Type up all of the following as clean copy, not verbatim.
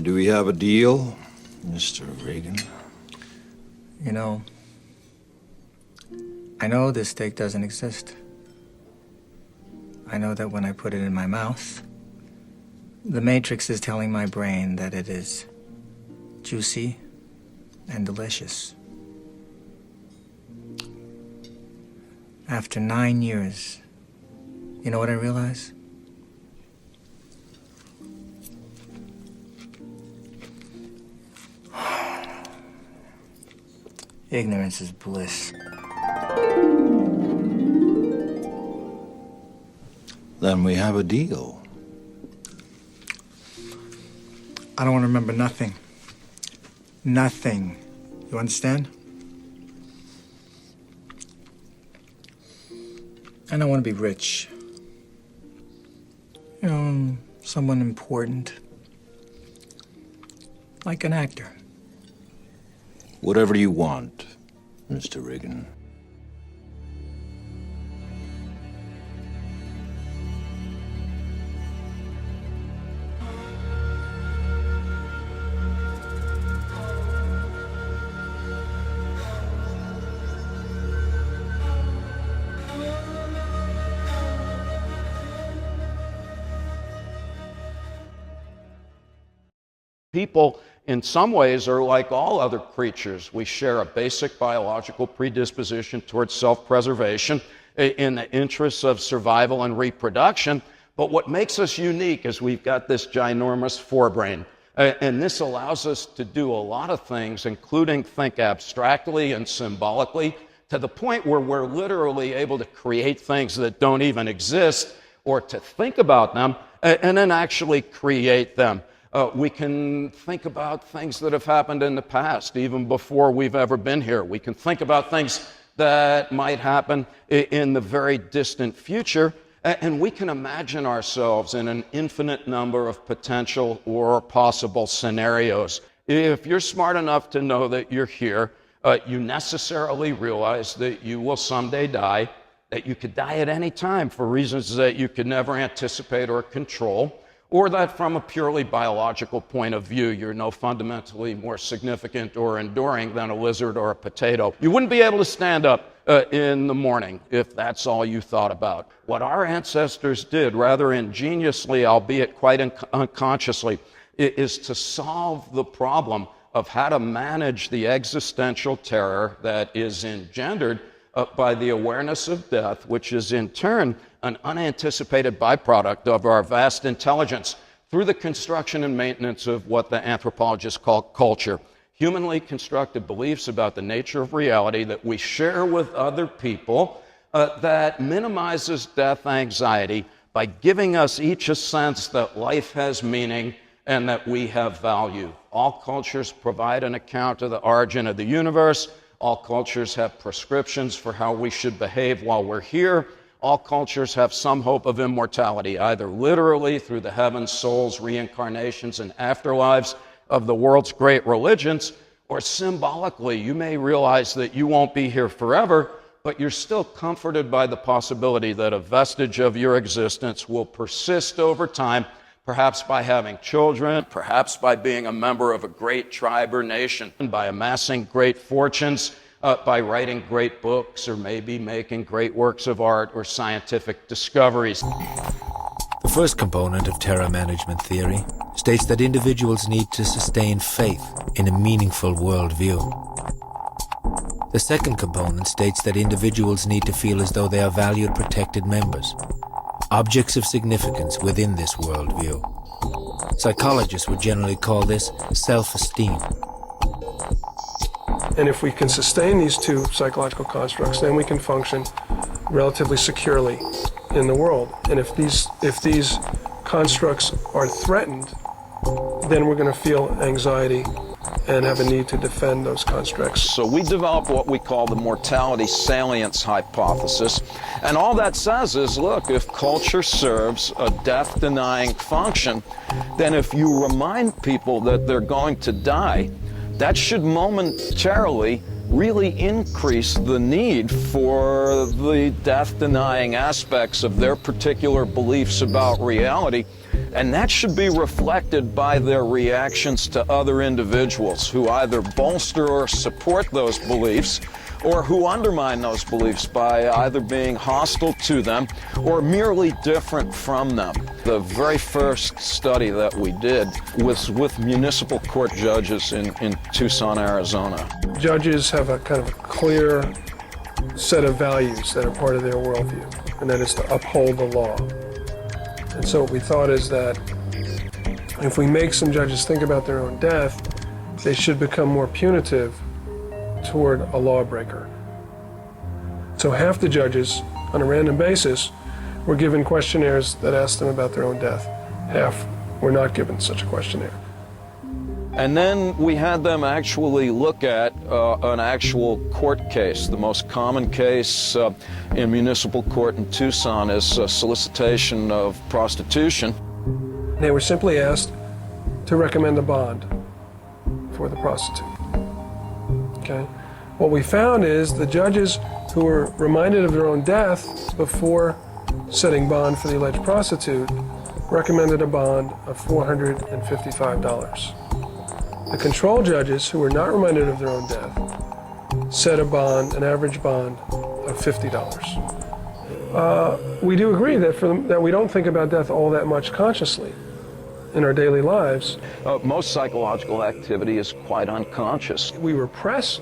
Do we have a deal, Mr. Reagan? You know, I know this steak doesn't exist. I know that when I put it in my mouth, the Matrix is telling my brain that it is juicy and delicious. After 9 years, you know what I realize? Ignorance is bliss. Then we have a deal. I don't want to remember nothing. Nothing. You understand? And I want to be rich. You know, someone important. Like an actor. Whatever you want, Mr. Reagan. People, in some ways, are like all other creatures. We share a basic biological predisposition towards self-preservation in the interests of survival and reproduction. But what makes us unique is we've got this ginormous forebrain. And this allows us to do a lot of things, including think abstractly and symbolically, to the point where we're literally able to create things that don't even exist, or to think about them and then actually create them. We can think about things that have happened in the past, even before we've ever been here. We can think about things that might happen in the very distant future, and we can imagine ourselves in an infinite number of potential or possible scenarios. If you're smart enough to know that you're here, you necessarily realize that you will someday die, that you could die at any time for reasons that you could never anticipate or control, or that from a purely biological point of view, you're no fundamentally more significant or enduring than a lizard or a potato. You wouldn't be able to stand up in the morning if that's all you thought about. What our ancestors did, rather ingeniously, albeit quite unconsciously, is to solve the problem of how to manage the existential terror that is engendered by the awareness of death, which is in turn an unanticipated byproduct of our vast intelligence through the construction and maintenance of what the anthropologists call culture. Humanly constructed beliefs about the nature of reality that we share with other people that minimizes death anxiety by giving us each a sense that life has meaning and that we have value. All cultures provide an account of the origin of the universe. All cultures have prescriptions for how we should behave while we're here. All cultures have some hope of immortality, either literally through the heavens, souls, reincarnations, and afterlives of the world's great religions, or symbolically. You may realize that you won't be here forever, but you're still comforted by the possibility that a vestige of your existence will persist over time, perhaps by having children, perhaps by being a member of a great tribe or nation, by amassing great fortunes, by writing great books, or maybe making great works of art or scientific discoveries. The first component of terror management theory states that individuals need to sustain faith in a meaningful worldview. The second component states that individuals need to feel as though they are valued, protected members, objects of significance within this worldview. Psychologists would generally call this self-esteem. And if we can sustain these two psychological constructs, then we can function relatively securely in the world. And if these constructs are threatened, then we're going to feel anxiety and have a need to defend those constructs. So we developed what we call the mortality salience hypothesis. And all that says is, look, if culture serves a death-denying function, then if you remind people that they're going to die, that should momentarily really increase the need for the death-denying aspects of their particular beliefs about reality. And that should be reflected by their reactions to other individuals who either bolster or support those beliefs, or who undermine those beliefs by either being hostile to them or merely different from them. The very first study that we did was with municipal court judges in Tucson, Arizona. Judges have a kind of a clear set of values that are part of their worldview, and that is to uphold the law. And so what we thought is that if we make some judges think about their own death, they should become more punitive toward a lawbreaker. So half the judges, on a random basis, were given questionnaires that asked them about their own death. Half were not given such a questionnaire. And then we had them actually look at an actual court case. The most common case in municipal court in Tucson is solicitation of prostitution. They were simply asked to recommend a bond for the prostitute. Okay? What we found is the judges who were reminded of their own death before setting bond for the alleged prostitute recommended a bond of $455. The control judges who were not reminded of their own death set a bond, an average bond of $50. We do agree that we don't think about death all that much consciously in our daily lives. Most psychological activity is quite unconscious. We repress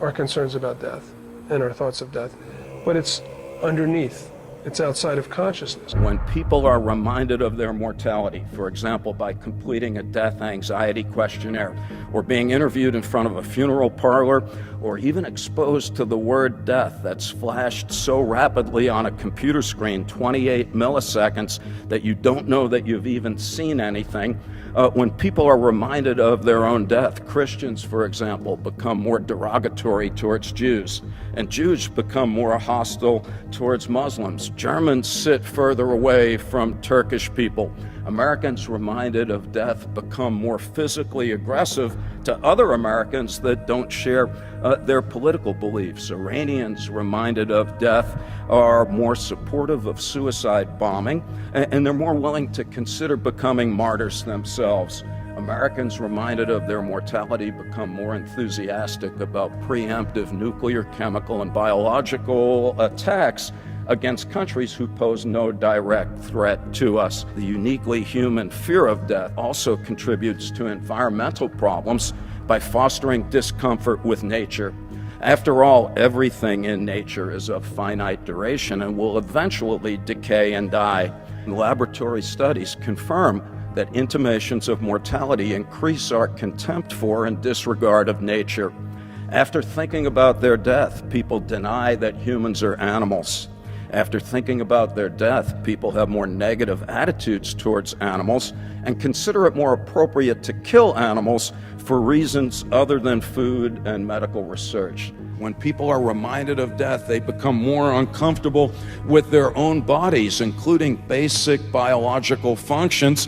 our concerns about death and our thoughts of death, but it's underneath. It's outside of consciousness. When people are reminded of their mortality, for example, by completing a death anxiety questionnaire, or being interviewed in front of a funeral parlor, or even exposed to the word death that's flashed so rapidly on a computer screen, 28 milliseconds, that you don't know that you've even seen anything, when people are reminded of their own death, Christians, for example, become more derogatory towards Jews, and Jews become more hostile towards Muslims. Germans sit further away from Turkish people. Americans reminded of death become more physically aggressive to other Americans that don't share their political beliefs. Iranians reminded of death are more supportive of suicide bombing, and they're more willing to consider becoming martyrs themselves. Americans reminded of their mortality become more enthusiastic about preemptive nuclear, chemical, and biological attacks against countries who pose no direct threat to us. The uniquely human fear of death also contributes to environmental problems by fostering discomfort with nature. After all, everything in nature is of finite duration and will eventually decay and die. Laboratory studies confirm that intimations of mortality increase our contempt for and disregard of nature. After thinking about their death, people deny that humans are animals. After thinking about their death, people have more negative attitudes towards animals and consider it more appropriate to kill animals for reasons other than food and medical research. When people are reminded of death, they become more uncomfortable with their own bodies, including basic biological functions.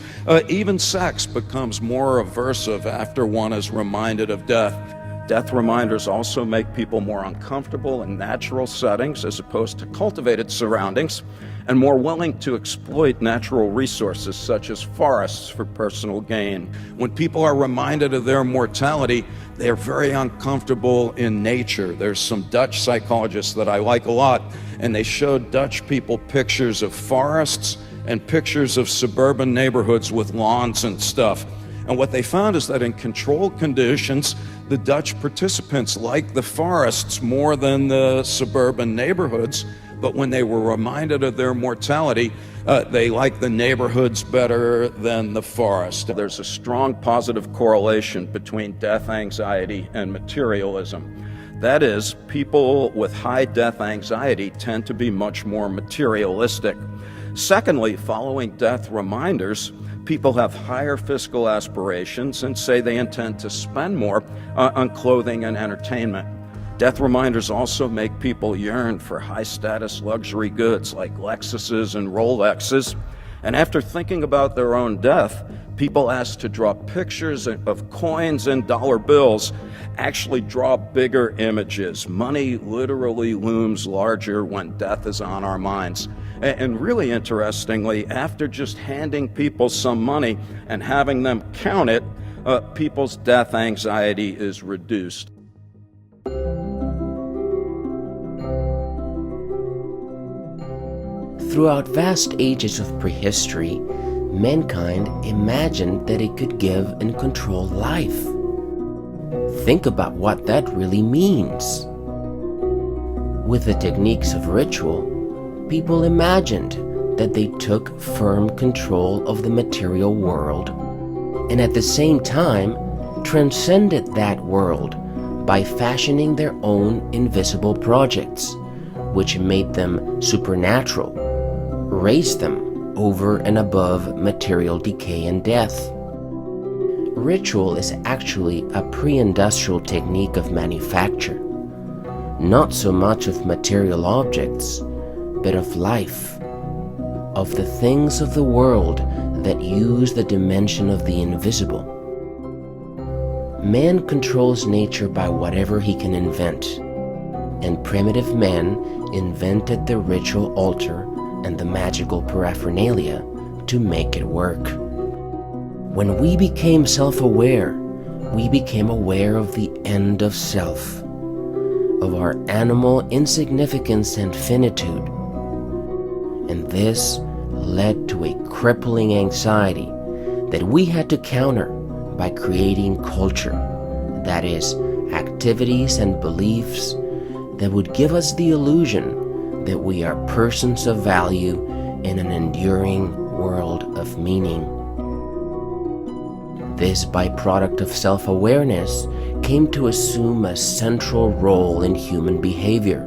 Even sex becomes more aversive after one is reminded of death. Death reminders also make people more uncomfortable in natural settings as opposed to cultivated surroundings, and more willing to exploit natural resources such as forests for personal gain. When people are reminded of their mortality, they're very uncomfortable in nature. There's some Dutch psychologists that I like a lot, and they showed Dutch people pictures of forests and pictures of suburban neighborhoods with lawns and stuff. And what they found is that in controlled conditions, the Dutch participants liked the forests more than the suburban neighborhoods, but when they were reminded of their mortality, they liked the neighborhoods better than the forest. There's a strong positive correlation between death anxiety and materialism. That is, people with high death anxiety tend to be much more materialistic. Secondly, following death reminders, people have higher fiscal aspirations and say they intend to spend more on clothing and entertainment. Death reminders also make people yearn for high-status luxury goods like Lexuses and Rolexes. And after thinking about their own death, people asked to draw pictures of coins and dollar bills actually draw bigger images. Money literally looms larger when death is on our minds. And really interestingly, after just handing people some money and having them count it, people's death anxiety is reduced. Throughout vast ages of prehistory, mankind imagined that it could give and control life. Think about what that really means. With the techniques of ritual, people imagined that they took firm control of the material world and at the same time transcended that world by fashioning their own invisible projects, which made them supernatural, raised them over and above material decay and death. Ritual is actually a pre-industrial technique of manufacture, not so much of material objects, but of life, of the things of the world that use the dimension of the invisible. Man controls nature by whatever he can invent, and primitive man invented the ritual altar and the magical paraphernalia to make it work. When we became self-aware, we became aware of the end of self, of our animal insignificance and finitude, and this led to a crippling anxiety that we had to counter by creating culture, that is, activities and beliefs that would give us the illusion that we are persons of value in an enduring world of meaning. This byproduct of self-awareness came to assume a central role in human behavior,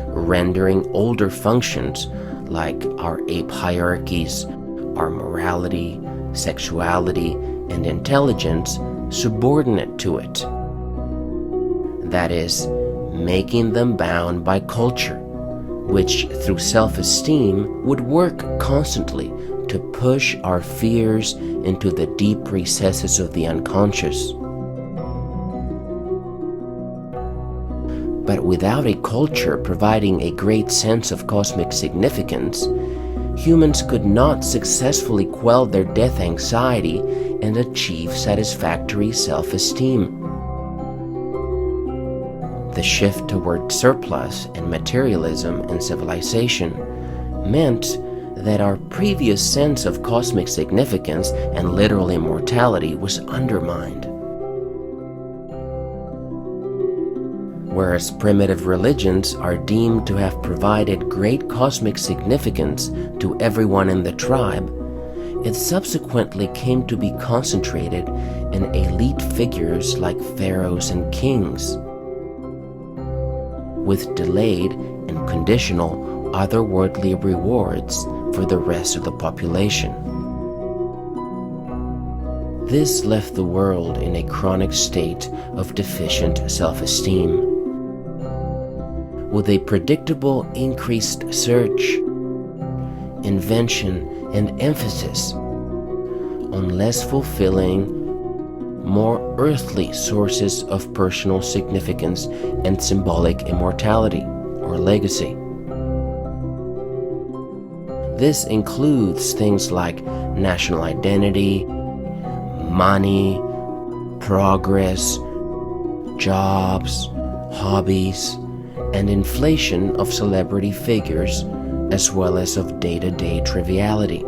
rendering older functions like our ape hierarchies, our morality, sexuality, and intelligence subordinate to it. That is, making them bound by culture, which through self-esteem would work constantly to push our fears into the deep recesses of the unconscious. But without a culture providing a great sense of cosmic significance, humans could not successfully quell their death anxiety and achieve satisfactory self-esteem. The shift toward surplus and materialism in civilization meant that our previous sense of cosmic significance and literal immortality was undermined. Whereas primitive religions are deemed to have provided great cosmic significance to everyone in the tribe, it subsequently came to be concentrated in elite figures like pharaohs and kings, with delayed and conditional otherworldly rewards for the rest of the population. This left the world in a chronic state of deficient self-esteem, with a predictable increased search, invention, and emphasis on less fulfilling, more earthly sources of personal significance and symbolic immortality or legacy. This includes things like national identity, money, progress, jobs, hobbies, and inflation of celebrity figures, as well as of day-to-day triviality.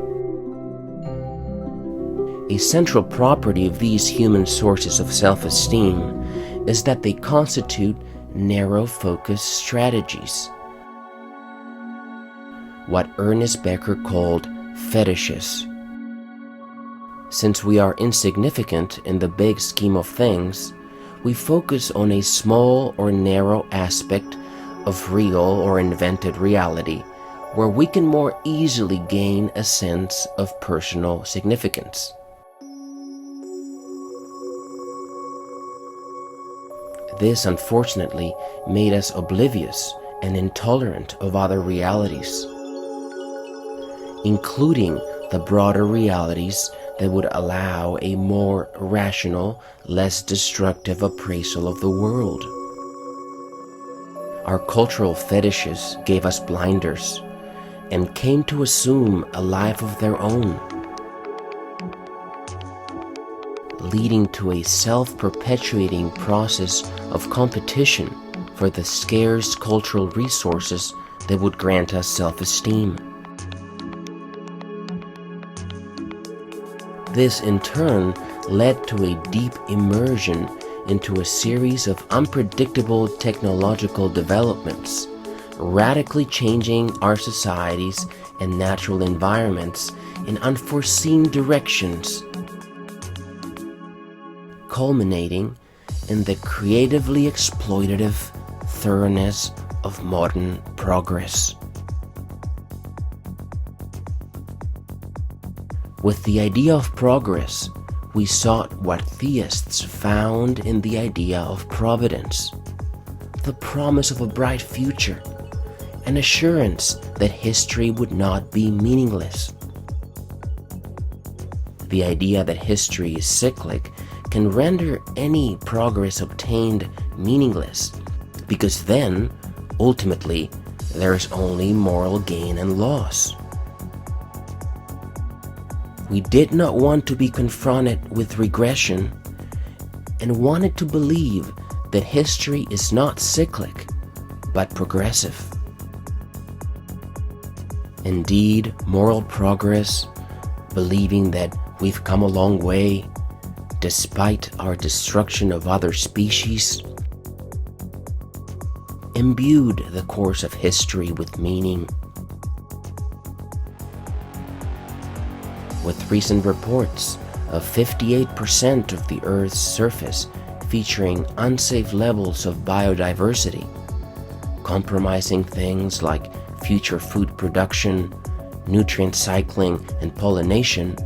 A central property of these human sources of self-esteem is that they constitute narrow-focused strategies, what Ernest Becker called fetishes. Since we are insignificant in the big scheme of things, we focus on a small or narrow aspect of real or invented reality, where we can more easily gain a sense of personal significance. This, unfortunately, made us oblivious and intolerant of other realities, including the broader realities that would allow a more rational, less destructive appraisal of the world. Our cultural fetishes gave us blinders, and came to assume a life of their own, leading to a self-perpetuating process of competition for the scarce cultural resources that would grant us self-esteem. This in turn led to a deep immersion into a series of unpredictable technological developments, radically changing our societies and natural environments in unforeseen directions, culminating in the creatively exploitative thoroughness of modern progress. With the idea of progress, we sought what theists found in the idea of providence, the promise of a bright future, an assurance that history would not be meaningless. The idea that history is cyclic can render any progress obtained meaningless, because then, ultimately, there is only moral gain and loss. We did not want to be confronted with regression and wanted to believe that history is not cyclic, but progressive. Indeed, moral progress, believing that we've come a long way despite our destruction of other species, imbued the course of history with meaning. With recent reports of 58% of the Earth's surface featuring unsafe levels of biodiversity, compromising things like future food production, nutrient cycling, and pollination,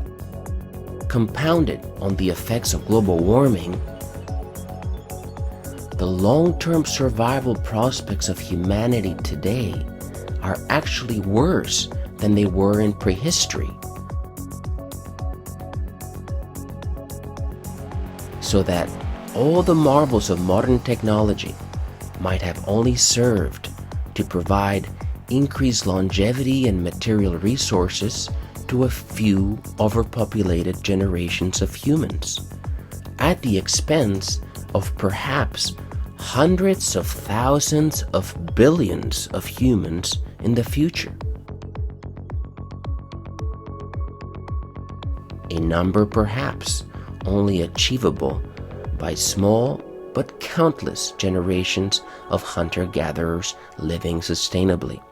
compounded on the effects of global warming, the long-term survival prospects of humanity today are actually worse than they were in prehistory. So that all the marvels of modern technology might have only served to provide increased longevity and material resources to a few overpopulated generations of humans, at the expense of perhaps hundreds of thousands of billions of humans in the future. A number perhaps only achievable by small but countless generations of hunter-gatherers living sustainably.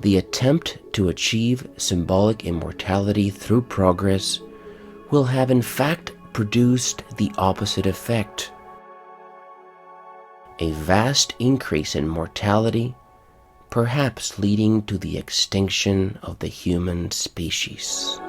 The attempt to achieve symbolic immortality through progress will have in fact produced the opposite effect: a vast increase in mortality, perhaps leading to the extinction of the human species.